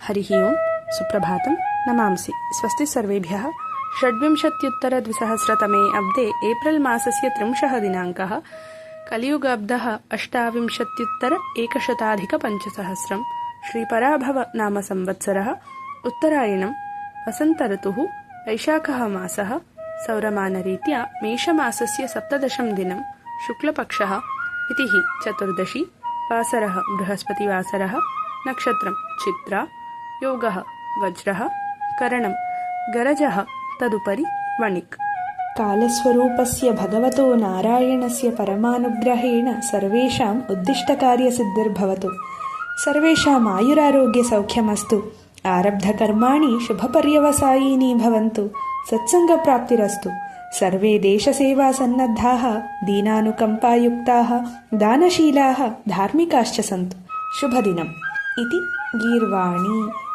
हरिः ओं सुप्रभातं नमांसि। स्वस्ति सर्वेभ्यः। 26-द्विसहस्रतमे अब्दे एप्रिल् मासस्य 30 दिनाङ्कः। कलियुगाब्दः 28-100 श्रीपराभव नाम संवत्सरः। उत्तरायणं वसन्तऋतुः वैशाखः मासः। सौरमानरीत्या मेषमासस्य 17 दिनं शुक्लपक्षः। तिथिः चतुर्दशी। वासरः बृहस्पतिवासरः। नक्षत्रं चित्रा। योगः वज्रः। करणं गरजः। तदुपरि वणिक्। कालस्वरूपस्य भगवतो नारायणस्य परमानुग्रहेण सर्वेषाम् उद्दिष्टकार्यसिद्धिर्भवतु। सर्वेषाम् आयुरारोग्यसौख्यमस्तु। आरब्धकर्माणि शुभपर्यवसायिनी भवन्तु। सत्सङ्गप्राप्तिरस्तु। सर्वे देशसेवासन्नद्धाः दीनानुकम्पायुक्ताः दानशीलाः धार्मिकाश्च सन्तु। शुभदिनम् इति गीर्वाणी।